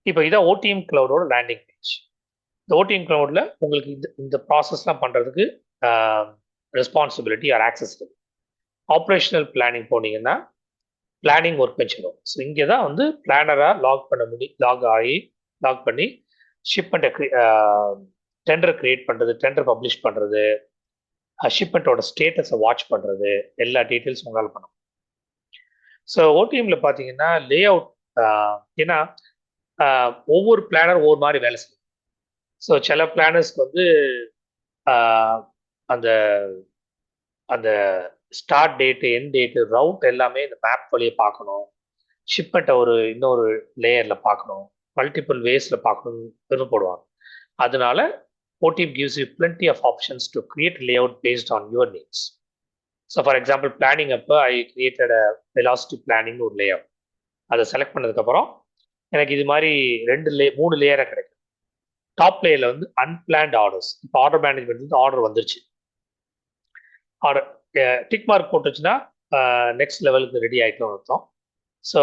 இப்போ இதான் OTM கிளவுடோட landing page. இந்த ஓடிஎம் கிளவுடில் உங்களுக்கு இந்த ப்ராசஸ்லாம் பண்ணுறதுக்கு ரெஸ்பான்சிபிலிட்டி ஆர் ஆக்சஸ் இருக்குது. ஆப்ரேஷனல் பிளானிங் போனீங்கன்னா பிளானிங் ஒர்க் பெஞ்ச் வரும். ஸோ இங்கே தான் வந்து பிளானராக லாக் பண்ணி ஷிப்மெண்ட்டை டெண்டர் கிரியேட் பண்ணுறது, டெண்டர் பப்ளிஷ் பண்ணுறது, ஷிப்மெண்ட்டோட ஸ்டேட்டஸை வாட்ச் பண்ணுறது, எல்லா டீட்டெயில்ஸ் உங்களால் பண்ண முடியும். ஸோ ஓடிஎம்ல பார்த்தீங்கன்னா லே அவுட், ஏன்னா ஒவ்வொரு பிளானர் ஒவ்வொரு மாதிரி வேலை செய்யும். ஸோ சில பிளானர்ஸ்க்கு வந்து அந்த அந்த start date, end date, route எல்லாமே இந்த மேப் வழியை பார்க்கணும். ஷிப்மெண்ட்டை இன்னொரு லேயரில் பார்க்கணும், மல்டிபிள் வேஸில் பார்க்கணும்னு விருப்பப்படுவாங்க. அதனால OTIP gives you plenty of options to create layout based on your needs. So for example, planning அப்போ I created a velocity planning ஒரு லேஅவுட். அதை செலக்ட் பண்ணதுக்கப்புறம் எனக்கு இது மாதிரி 3 லேயராக கிடைக்கும். டாப் லேயரில் வந்து அன்பிளான்ட் ஆர்டர்ஸ். இப்போ ஆர்டர் மேனேஜ்மெண்ட் வந்து ஆர்டர் வந்துருச்சு, ஆர்டர் டிக் மார்க் போட்டுச்சுன்னா நெக்ஸ்ட் லெவலுக்கு ரெடி ஆகிட்டோம் அர்த்தம். ஸோ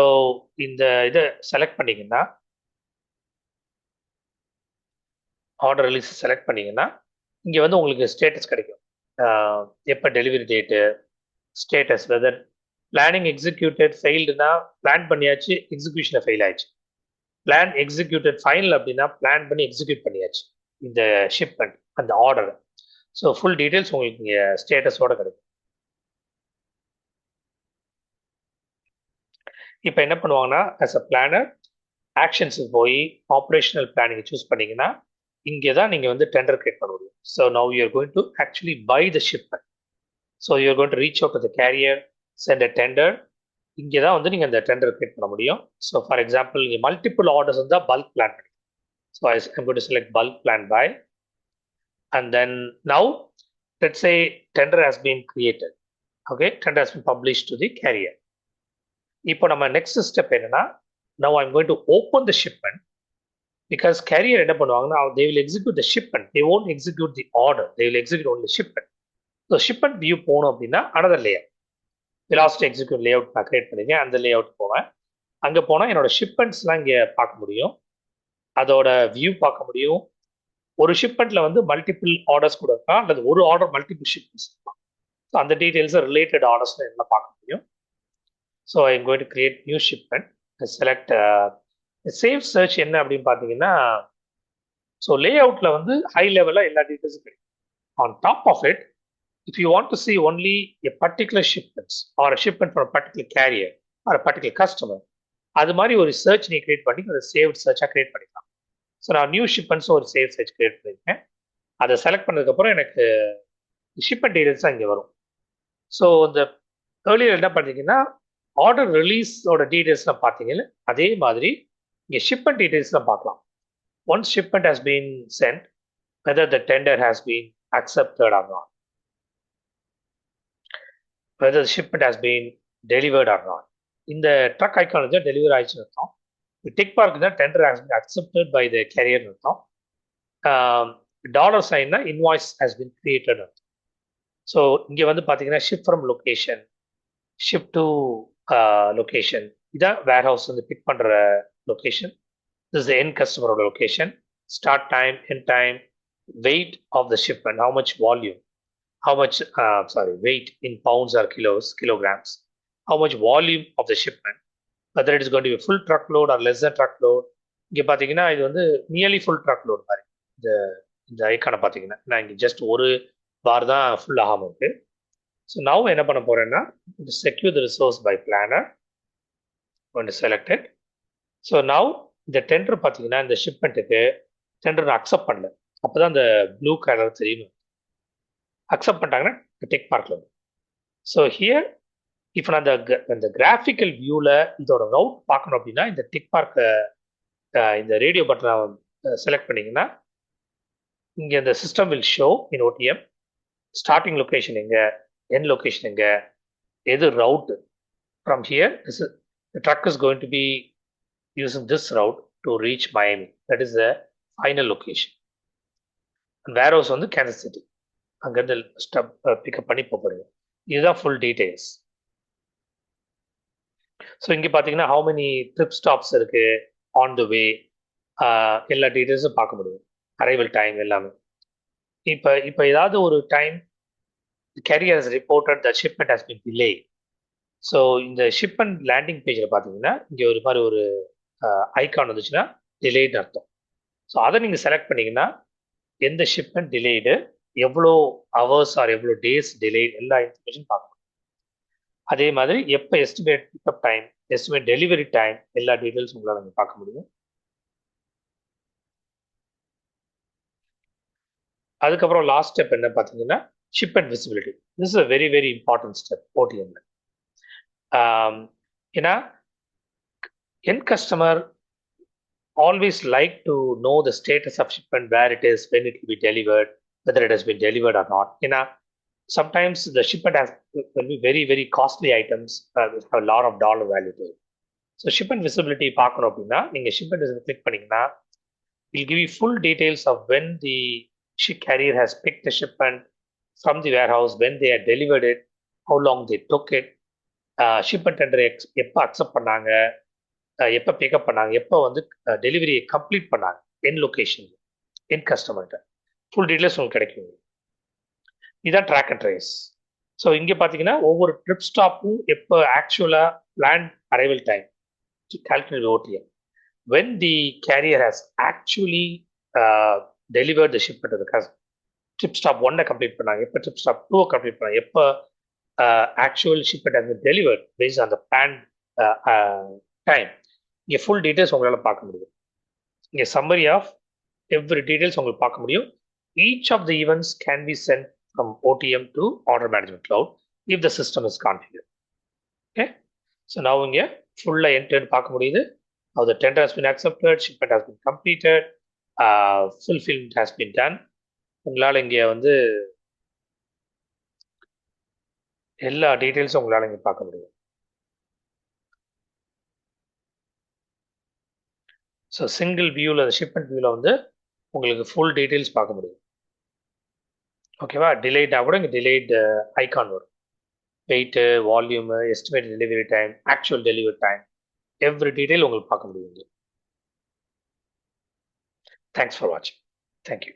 இந்த இதை செலக்ட் பண்ணிங்கன்னா, ஆர்டர் ரிலீஸ் செலக்ட் பண்ணிங்கன்னா இங்கே வந்து உங்களுக்கு ஸ்டேட்டஸ் கிடைக்கும். எப்போ delivery date, status, whether planning executed ஃபெயில்டுனா பிளான் பண்ணியாச்சு, எக்ஸிக்யூஷனில் ஃபெயில் ஆயிடுச்சு. பிளான் எக்ஸிக்யூட்டட் ஃபைனல் அப்படின்னா பிளான் பண்ணி எக்ஸிக்யூட் பண்ணியாச்சு இந்த ஷிப்மெண்ட், அந்த ஆர்டர். ஸோ ஃபுல் டீட்டெயில்ஸ் உங்களுக்கு இங்கே ஸ்டேட்டஸோட கிடைக்கும். இப்போ என்ன பண்ணுவாங்கன்னா, ஆஸ் அ பிளானர் ஆக்ஷன்ஸுக்கு போய் ஆப்ரேஷனல் பிளானிங் சூஸ் பண்ணீங்கன்னா இங்கே தான் நீங்கள் வந்து டெண்டர் கிரியேட் பண்ண முடியும். So now you're going to actually buy the shipment. So you're going to reach out to the carrier, send a tender. இங்கே தான் வந்து நீங்கள் அந்த டெண்டர் கிரியேட் பண்ண முடியும். ஸோ ஃபார் எக்ஸாம்பிள் இங்கே மல்டிபிள் ஆர்டர்ஸ் இருந்தால் பல்க் பிளான் பண்ணி. So I'm going to select bulk plan by, and then now let's say tender has been created. Okay, tender has been publish to the carrier. இப்போ நம்ம next step என்னன்னா, now I'm going to open the shipment. Because carrier என்ன பண்ணுவாங்கன்னா, they will execute the shipment, they won't execute the order, they will execute only shipment. So shipment view போகணும் அப்படின்னா another layer, velocity execute layout நான் create பண்ணிருக்கேன், அந்த layout போவேன். அங்கே போனால் என்னோட ஷிப்மெண்ட்ஸ்லாம் இங்கே பார்க்க முடியும், அதோட வியூ பார்க்க முடியும். ஒரு ஷிப்மெண்ட்ல வந்து மல்டிபிள் ஆர்டர்ஸ் கூட இருக்கலாம், அல்லது ஒரு ஆர்டர் மல்டிபிள் ஷிப்மெண்ட்ஸ் இருக்கலாம். ஸோ அந்த டீட்டெயில்ஸை ரிலேட்டட் ஆர்டர்ஸ் என்ன பார்க்க முடியும். So I am going to create new shipment, select save search. என்ன அப்படின்னு பார்த்தீங்கன்னா, ஸோ லேஅவுட்ல வந்து ஹை லெவலில் எல்லா டீட்டெயில்ஸும் கிடைக்கும். On top of it, if you want to see only a particular shipments or a shipment from a particular carrier or a particular customer, அது மாதிரி ஒரு சர்ச் நீ கிரியேட் பண்ணி அதை சேவ்ட் சர்ச்சாக கிரியேட் பண்ணிக்கலாம். ஸோ நான் நியூ ஷிப்மெண்ட்ஸும் ஒரு சேவ் சர்ச் கிரியேட் பண்ணியிருக்கேன். அதை செலக்ட் பண்ணதுக்கப்புறம் எனக்கு ஷிப்மெண்ட் டீடைல்ஸ் தான் இங்கே வரும். ஸோ இந்த ஏர்லியர் என்ன பார்த்தீங்கன்னா, ஆர்டர் ரிலீஸோட டீடைல்ஸ்லாம் பார்த்தீங்கன்னா அதே மாதிரி இங்கே ஷிப்மெண்ட் டீடைல்ஸ்லாம் பார்க்கலாம். Once shipment has been send, whether the tender has been accepted or not, whether the shipment has been delivered or not. இந்த ட்ரக் ஐக்கான் தான் டெலிவரி ஆயிடுச்சுன்னு அர்த்தம். டிக் மார்க் தான் tender has been accepted by the கேரியர்னு அர்த்தம். Dollar சைன்னா invoice has been created அர்த்தம். So இங்கே வந்து பார்த்தீங்கன்னா ship from location, ship to location, இதான் வேர் ஹவுஸ் வந்து பிக் பண்ணுற லொக்கேஷன். திஸ் இஸ் எண்ட் கஸ்டமரோட லொக்கேஷன், start time, end time, weight of the shipment, how much volume, how much weight in pounds or kilograms, how much volume of the shipment, whether it is going to be a full truckload or less than truckload. இங்கே பார்த்தீங்கன்னா இது வந்து nearly full ட்ரக்லோட் மாதிரி இந்த ஐக்கானை பார்த்தீங்கன்னா, நான் இங்கே ஜஸ்ட் ஒரு பார் தான் ஃபுல் ஆகாமல் இருக்கு. ஸோ நவ் என்ன பண்ண போறேன்னா, secure the resource by planner, selected. So now இந்த டெண்டர் பார்த்தீங்கன்னா, இந்த ஷிப்மெண்ட்டுக்கு டெண்டர் நான் அக்செப்ட் பண்ணல, அப்போதான் அந்த ப்ளூ கலர் தெரியும். அக்செப்ட் பண்ணிட்டாங்கன்னா டிக் மார்க்ல வரும். ஸோ ஹியர் இப்போ நான் அந்த கிராஃபிக்கல் வியூவில் இதோட ரவுட் பார்க்கணும் அப்படின்னா, இந்த டிக் மார்க்கை இந்த ரேடியோ பட்டனை செலக்ட் பண்ணிங்கன்னா, இங்கே இந்த system will show in OTM starting location எங்கே, எண்ட் லொக்கேஷன் எங்கே, எது route. From here the truck is going to be using this route to reach Miami. That is the final location. And warehouse வந்து Kansas City. அங்கேருந்து stub pickup பண்ணி போடுங்க. இதுதான் full details. So இங்கே பார்த்தீங்கன்னா how many trip stops இருக்கு, on the way, எல்லா டீட்டெயில்ஸும் பார்க்க முடியும். அரைவல் டைம் எல்லாமே. இப்போ ஏதாவது ஒரு time carrier has reported that shipment has been delayed. So இந்த ஷிப்மெண்ட் லேண்டிங் பேஜில் பார்த்தீங்கன்னா இங்கே ஒரு மாதிரி ஒரு ஐகான் வந்துச்சுன்னா டிலேட் அர்த்தம். ஸோ அதை நீங்கள் செலக்ட் பண்ணீங்கன்னா எந்த ஷிப்மெண்ட் டிலேடு, எவ்வளோ ஹவர்ஸ் ஆர் எவ்வளோ டேஸ் டிலே, எல்லா இன்ஃபர்மேஷன் பார்க்க முடியும். அதே மாதிரி எப்போ estimate pickup time, estimate delivery time, எல்லா டீட்டெயில்ஸ் உங்களால் நீங்கள் பார்க்க முடியும். அதுக்கப்புறம் லாஸ்ட் ஸ்டெப் என்ன பார்த்தீங்கன்னா shipment visibility. This is a very very important step ஓடிஎம்ல. ஏன்னா என் customer always like to know the status of shipment, where it is, when it will be delivered, whether it has been delivered or not. Sometimes the shipment will be very, very costly items with a lot of dollar value to it. So shipment visibility பார்க்கணும் அப்படின்னா நீங்கள் shipment visibility click பண்ணீங்கன்னா will give you full details of when the ship carrier has picked the shipment from the warehouse, when they had delivered it, how long they took it, shipment tender எப்போ accept பண்ணாங்க, எப்போ pickup பண்ணாங்க, எப்போ வந்து டெலிவரியை complete பண்ணாங்க, என் location, என் கஸ்டமர்கிட்ட full details உங்களுக்கு கிடைக்கும். இதுதான் ட்ராக் அண்ட் ட்ரேஸ். ஸோ இங்கே பார்த்தீங்கன்னா ஒவ்வொரு ட்ரிப் ஸ்டாப்பும் எப்போ ஆக்சுவலாக plan arrival time calculate OTM, when the carrier has actually delivered the shipment to the customer. Trip stop 1 complete பண்ணாங்க, எப்போ ட்ரிப் ஸ்டாப் 2 கம்ப்ளீட் பண்ணாங்க, எப்போ actual shipment has been delivered based on the plan time. இங்கே full details உங்களால் பார்க்க முடியும். இங்கே summary of every details உங்களுக்கு பார்க்க முடியும். Each of the events can be sent from OTM to order management cloud if the system is configure. Okay, so நான் இங்கே ஃபுல்லாக என்ட் பார்க்க முடியுது. How the tender has been accepted, shipment has been completed, fulfillment has been done. உங்களால் இங்கே வந்து எல்லா டீட்டெயில்ஸும் உங்களால் இங்கே பார்க்க முடியும். ஸோ சிங்கிள் வியூவில், அந்த ஷிப்மெண்ட் வியூவில் வந்து உங்களுக்கு ஃபுல் டீட்டெயில்ஸ் பார்க்க முடியும். ஓகேவா? டிலேட்னா கூட இங்கே டிலேட் ஐகான் வரும். Weight, volume, estimate delivery time, actual delivery time, every detail உங்களுக்கு பார்க்க முடியும். தேங்க்ஸ் ஃபார் வாட்சிங். தேங்க்யூ.